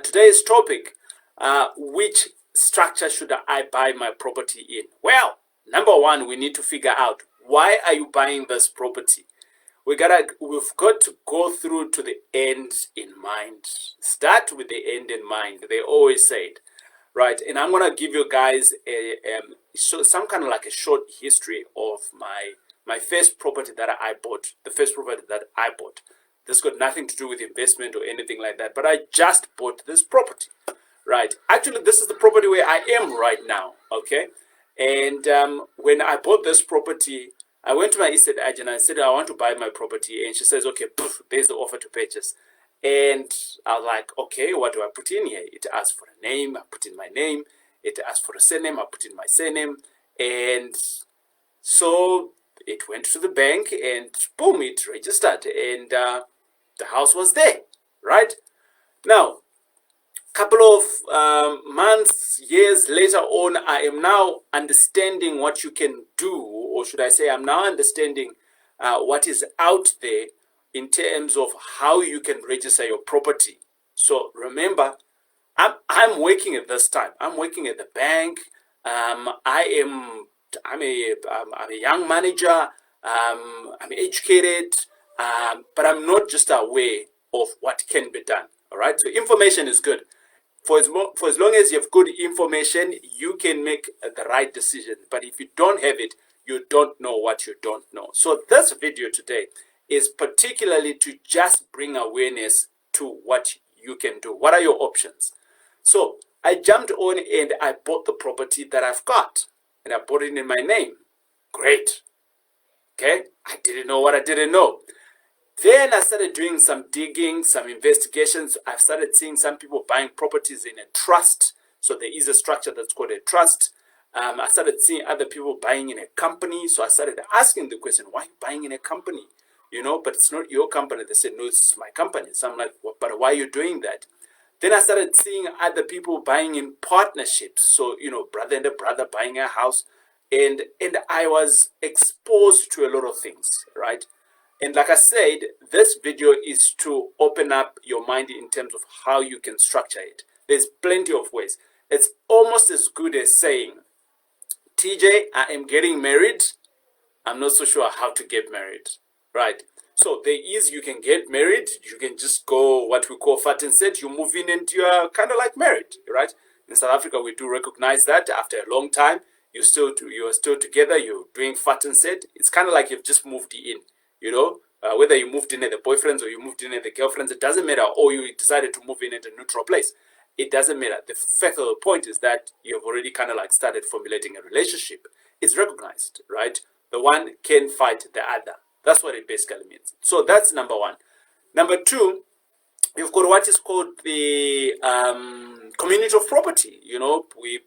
today's topic, which structure should I buy my property in? Well, number one, we need to figure out, why are you buying this property? We've got to go through to the end in mind. Start with the end in mind. They always say it, right? And I'm gonna give you guys some kind of like a short history of my first property that I bought. The first property that I bought. This got nothing to do with investment or anything like that, but I just bought this property, right? Actually, this is the property where I am right now, okay? And when I bought this property, I went to my estate agent and I said, I want to buy my property. And she says, okay, poof, there's the offer to purchase. And I was like, okay, what do I put in here? It asks for a name, I put in my name. It asks for a surname, I put in my surname. And so it went to the bank and boom, it registered. And the house was there, right? Now, couple of months, years later on, I am now understanding what you can do, or should I say, I'm now understanding what is out there in terms of how you can register your property. So remember, I'm working at this time. I'm working at the bank. I'm a young manager. I'm educated, but I'm not just aware of what can be done. All right. So information is good. For as long as you have good information, you can make the right decision. But if you don't have it, you don't know what you don't know. So this video today is particularly to just bring awareness to what you can do. What are your options? So I jumped on and I bought the property that I've got. And I bought it in my name. Great. Okay. I didn't know what I didn't know. Then I started doing some digging, some investigations. I've started seeing some people buying properties in a trust. So there is a structure that's called a trust. I started seeing other people buying in a company. So I started asking the question, why are you buying in a company? You know, but it's not your company. They said, no, it's my company. So I'm like, well, but why are you doing that? Then I started seeing other people buying in partnerships. So, you know, brother and a brother buying a house. And I was exposed to a lot of things, right? And like I said, this video is to open up your mind in terms of how you can structure it. There's plenty of ways. It's almost as good as saying, TJ, I am getting married. I'm not so sure how to get married, right? So there is, you can get married. You can just go what we call fat and set. You move in and you're kind of like married, right? In South Africa, we do recognize that after a long time, you're still together. You're doing fat and set. It's kind of like you've just moved in. You know, whether you moved in at the boyfriends or you moved in at the girlfriends, it doesn't matter. Or you decided to move in at a neutral place. It doesn't matter. The fact of the point is that you've already kind of like started formulating a relationship. It's recognized, right? The one can fight the other. That's what it basically means. So that's number one. Number two, you've got what is called the community of property. You know, we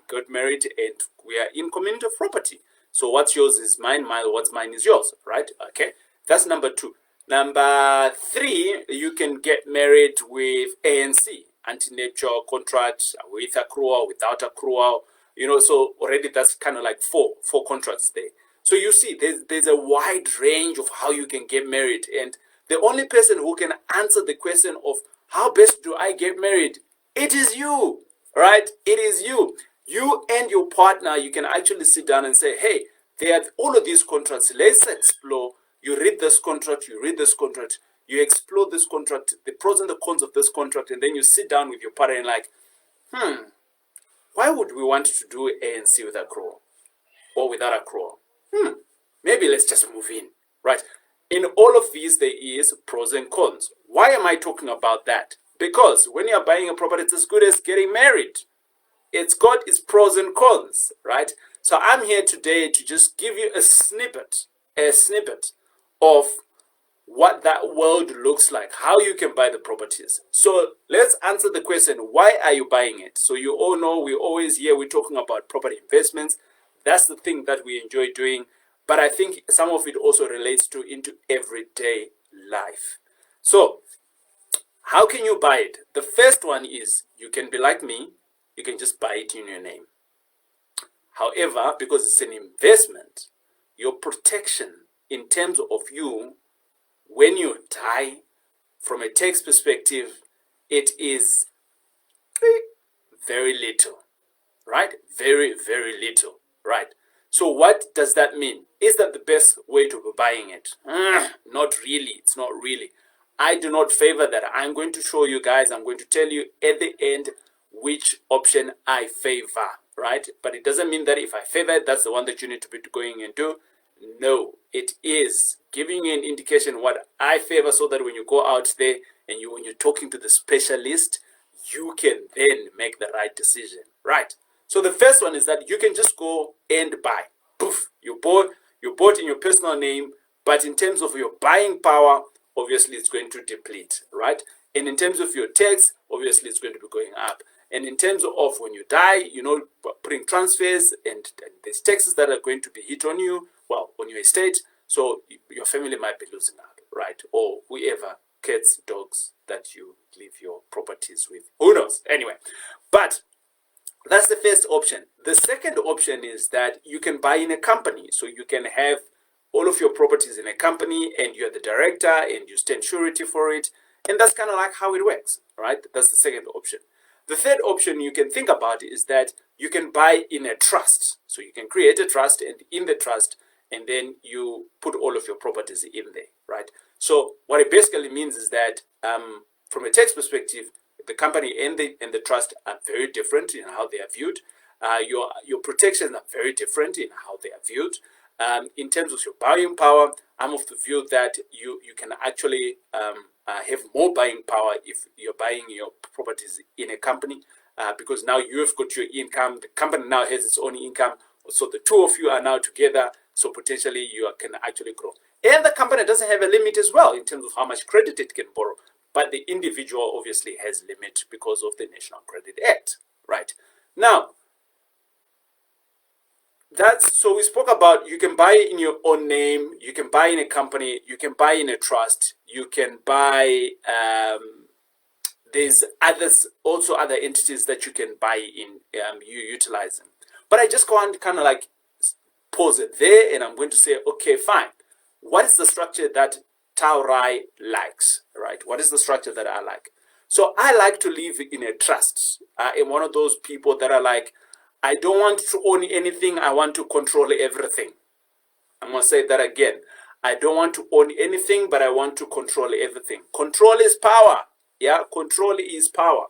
got married and we are in community of property. So what's yours is mine, what's mine is yours, right? Okay, that's number two. Number three, you can get married with ANC, anti-nuptial contract, with accrual, without accrual. You know, so already that's kind of like four contracts there. So you see, there's a wide range of how you can get married. And the only person who can answer the question of how best do I get married, it is you, right? It is you. You and your partner, you can actually sit down and say, hey, there are all of these contracts. Let's explore. You read this contract, you read this contract, you explore this contract, the pros and the cons of this contract, and then you sit down with your partner and like, why would we want to do ANC with accrual or without accrual? Maybe let's just move in, right? In all of these, there is pros and cons. Why am I talking about that? Because when you're buying a property, it's as good as getting married. It's got its pros and cons, right? So I'm here today to just give you a snippet of what that world looks like, how you can buy the properties. So let's answer the question, why are you buying it? So you all know we're talking about property investments. That's the thing that we enjoy doing. But I think some of it also relates into everyday life. So how can you buy it? The first one is you can be like me. You can just buy it in your name. However, because it's an investment, your protection in terms of you, when you die, from a tax perspective, it is very little, right? Very, very little, right? So what does that mean? Is that the best way to be buying it? Not really. It's not really. I do not favor that. I'm going to show you guys, I'm going to tell you at the end which option I favor, right? But it doesn't mean that if I favor it, that's the one that you need to be going and do. No, it is giving you an indication what I favor, so that when you go out there and when you're talking to the specialist, you can then make the right decision, right? So the first one is that you can just go and buy. Poof, you bought in your personal name, but in terms of your buying power, obviously it's going to deplete, right? And in terms of your tax, obviously it's going to be going up. And in terms of when you die, putting transfers and there's taxes that are going to be hit on you, well, on your estate. So your family might be losing out, right? Or whoever, cats, dogs that you leave your properties with. Who knows? Anyway, but that's the first option. The second option is that you can buy in a company. So you can have all of your properties in a company and you're the director and you stand surety for it. And that's kind of like how it works, right? That's the second option. The third option you can think about is that you can buy in a trust. So you can create a trust, and in the trust, and then you put all of your properties in there, right? So what it basically means is that from a tax perspective, the company and the trust are very different in how they are viewed. Your protections are very different in how they are viewed. In terms of your buying power, I'm of the view that you can actually have more buying power if you're buying your properties in a company, because now you've got your income, the company now has its own income, so the two of you are now together, so potentially you can actually grow. And the company doesn't have a limit as well in terms of how much credit it can borrow, but the individual obviously has limit because of the National Credit Act, right? Now, so we spoke about you can buy in your own name, you can buy in a company, you can buy in a trust, you can buy, there's also other entities that you can buy in, you utilizing. But I just want to kind of like pause it there, and I'm going to say, okay, fine. What is the structure that Taurai likes, right? What is the structure that I like? So I like to live in a trust. I am one of those people that are like, I don't want to own anything. I want to control everything. I'm going to say that again. I don't want to own anything, but I want to control everything. Control is power. Yeah, control is power.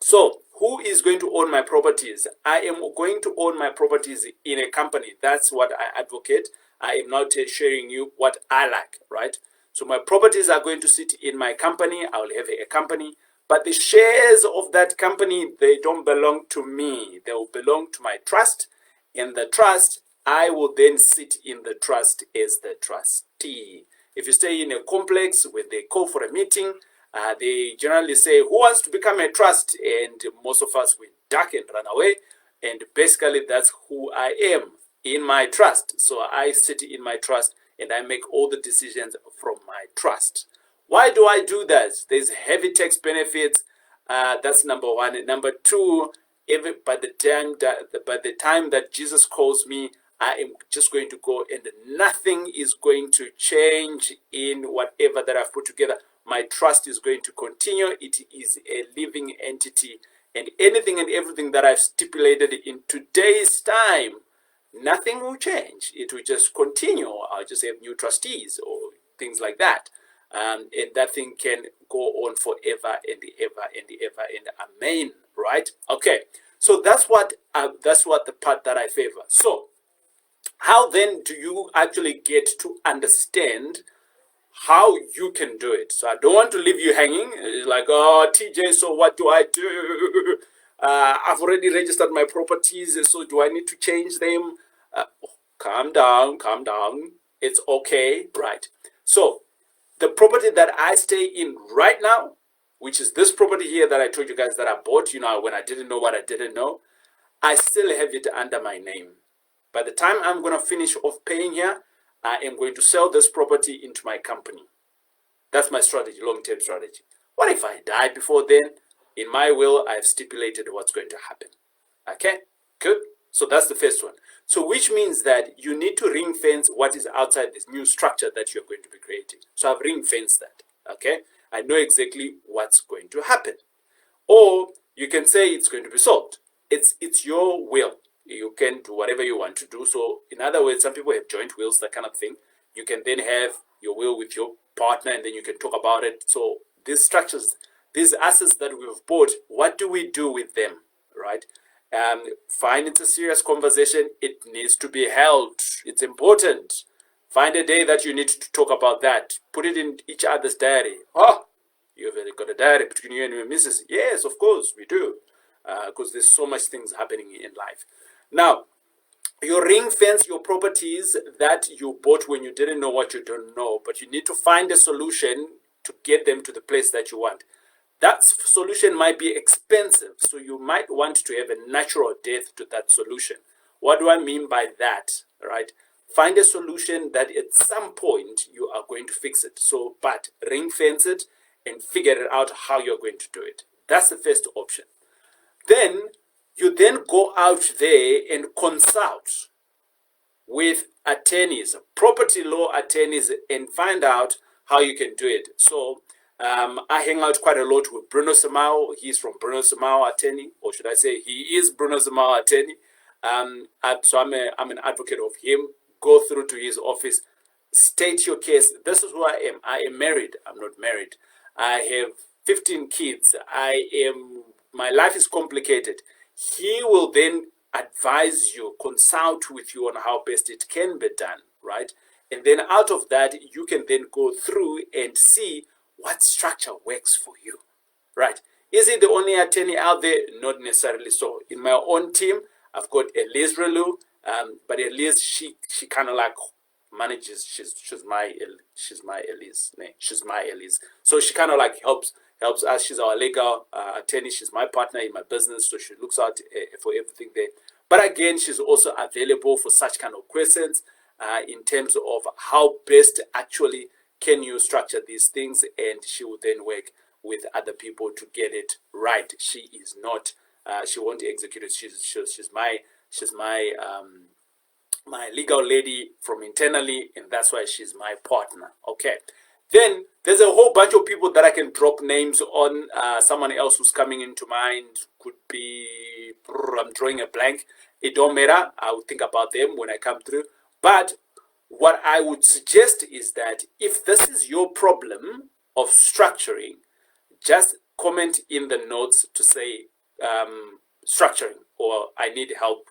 So who is going to own my properties? I am going to own my properties in a company. That's what I advocate. I am now sharing you what I like, right? So my properties are going to sit in my company. I will have a company. But the shares of that company, they don't belong to me. They will belong to my trust. In the trust, I will then sit in the trust as the trustee. If you stay in a complex where they call for a meeting, they generally say, who wants to become a trust? And most of us, we duck and run away. And basically, that's who I am in my trust. So I sit in my trust and I make all the decisions from my trust. Why do I do that? There's heavy tax benefits. That's number one. And number two, by the time that Jesus calls me, I am just going to go, and nothing is going to change in whatever that I've put together. My trust is going to continue. It is a living entity, and anything and everything that I've stipulated in today's time, nothing will change. It will just continue. I'll just have new trustees or things like that. And that thing can go on forever and ever and ever and amen, right? Okay, so that's what the part that I favor. So how then do you actually get to understand how you can do it? So I don't want to leave you hanging. It's like, oh, TJ, so what do I do? I've already registered my properties, so do I need to change them? Calm down, calm down. It's okay, right? So the property that I stay in right now, which is this property here that I told you guys that I bought, when I didn't know what I didn't know, I still have it under my name. By the time I'm going to finish off paying here, I am going to sell this property into my company. That's my strategy, long-term strategy. What if I die before then? In my will, I've stipulated what's going to happen. Okay, good. So that's the first one. So which means that you need to ring fence what is outside this new structure that you're going to be creating. So I've ring fenced that. Okay, I know exactly what's going to happen. Or you can say it's going to be sold. It's your will. You can do whatever you want to do. So in other words, some people have joint wills, that kind of thing. You can then have your will with your partner, and then you can talk about it. So these structures, these assets that we've bought, what do we do with them, right? Fine, it's a serious conversation. It needs to be held. It's important. Find a day that you need to talk about that. Put it in each other's diary. Oh, you've got a diary between you and your missus. Yes, of course, we do. Because there's so much things happening in life. Now, you ring fence your properties that you bought when you didn't know what you don't know, but you need to find a solution to get them to the place that you want. That solution might be expensive, so you might want to have a natural death to that solution. What do I mean by that? Right? Find a solution that at some point you are going to fix it. So, but ring fence it and figure it out how you're going to do it. That's the first option. Then you then go out there and consult with attorneys, property law attorneys, and find out how you can do it. So I hang out quite a lot with Bruno Samao. He's from Bruno Samao Attorney, or should I say he is Bruno Samao Attorney. So I'm an advocate of him. Go through to his office, state your case. This is who I am. I am married. I'm not married. I have 15 kids. My life is complicated. He will then advise you, consult with you on how best it can be done, right? And then out of that, you can then go through and see what structure works for you, right? Is it the only attorney out there? Not necessarily so. In my own team, I've got Elise Relu, but Elise, she kind of like manages. She's my Elise. She's my Elise. So she kind of like helps us. She's our legal attorney. She's my partner in my business, so she looks out for everything there. But again, she's also available for such kind of questions in terms of how best actually can you structure these things, and she will then work with other people to get it right. She is not. She won't execute it. She's my my legal lady from internally, and that's why she's my partner. Okay. Then there's a whole bunch of people that I can drop names on. Someone else who's coming into mind could be, I'm drawing a blank. It don't matter. I will think about them when I come through. But what I would suggest is that if this is your problem of structuring, just comment in the notes to say structuring, or I need help.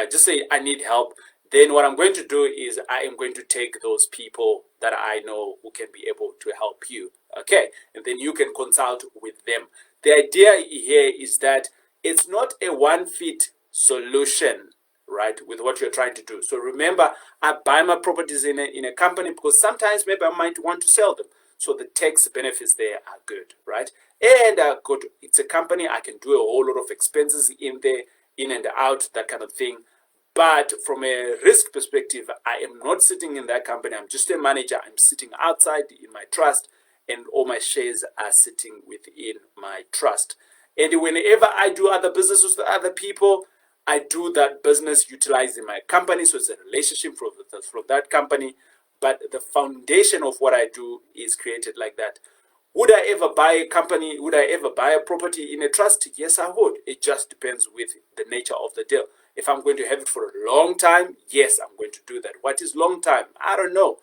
Just say I need help. Then what I'm going to do is I am going to take those people that I know who can be able to help you. Okay, and then you can consult with them. The idea here is that it's not a one-fit solution, right, with what you're trying to do. So remember, I buy my properties in a company because sometimes maybe I might want to sell them. So the tax benefits there are good, right? And it's a company, I can do a whole lot of expenses in there, in and out, that kind of thing. But from a risk perspective, I am not sitting in that company. I'm just a manager. I'm sitting outside in my trust, and all my shares are sitting within my trust. And whenever I do other businesses with other people, I do that business utilizing my company. So it's a relationship from that company. But the foundation of what I do is created like that. Would I ever buy a company? Would I ever buy a property in a trust? Yes, I would. It just depends with the nature of the deal. If I'm going to have it for a long time, yes, I'm going to do that. What is long time? I don't know.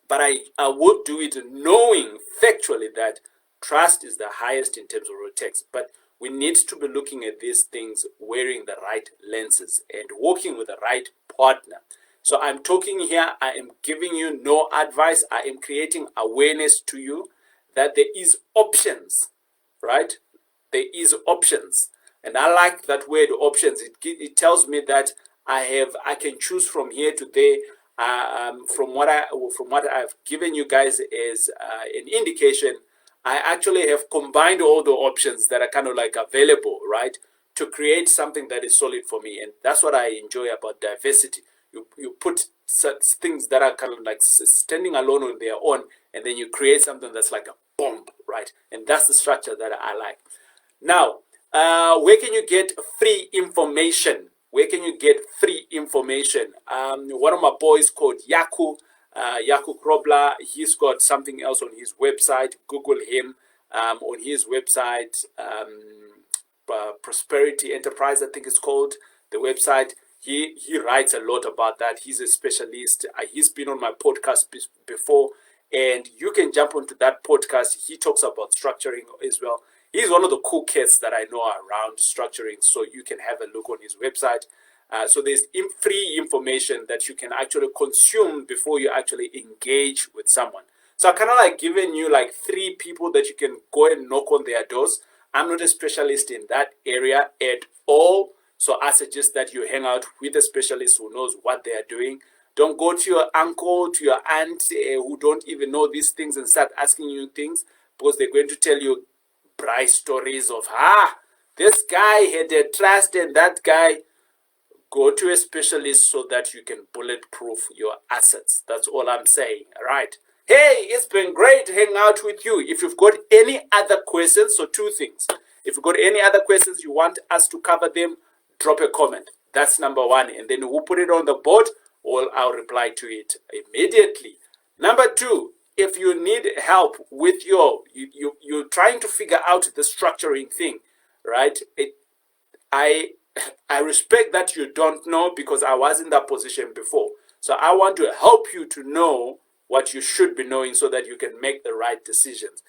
But I would do it knowing factually that trust is the highest in terms of road tax. But we need to be looking at these things wearing the right lenses and working with the right partner. So I'm talking here, I am giving you no advice. I am creating awareness to you that there is options, right? There is options. And I like that word options. It tells me that I can choose from here to there. From what I've given you guys as an indication, I actually have combined all the options that are kind of like available, right, to create something that is solid for me. And that's what I enjoy about diversity. You put such things that are kind of like standing alone on their own, and then you create something that's like a bomb, right? And that's the structure that I like. Now, where can you get free information? Where can you get free information? One of my boys called Yaku, Yaku Krobler, he's got something else on his website. Google him on his website. Prosperity Enterprise, I think it's called, the website. He writes a lot about that. He's a specialist. He's been on my podcast before, and you can jump onto that podcast. He talks about structuring as well. He's one of the cool kids that I know around structuring, so you can have a look on his website. So there's free information that you can actually consume before you actually engage with someone. So I kind of like giving you like 3 people that you can go and knock on their doors. I'm not a specialist in that area at all. So I suggest that you hang out with a specialist who knows what they are doing. Don't go to your uncle, to your aunt who don't even know these things and start asking you things, because they're going to tell you bright stories of, this guy had a trust and that guy. Go to a specialist so that you can bulletproof your assets. That's all I'm saying. All right. Hey, it's been great hanging out with you. If you've got any other questions, so 2 things. If you've got any other questions, you want us to cover them, drop a comment. That's number 1. And then we'll put it on the board, or I'll reply to it immediately. Number 2, if you need help with you're trying to figure out the structuring thing, right? I respect that you don't know, because I was in that position before. So I want to help you to know what you should be knowing so that you can make the right decisions.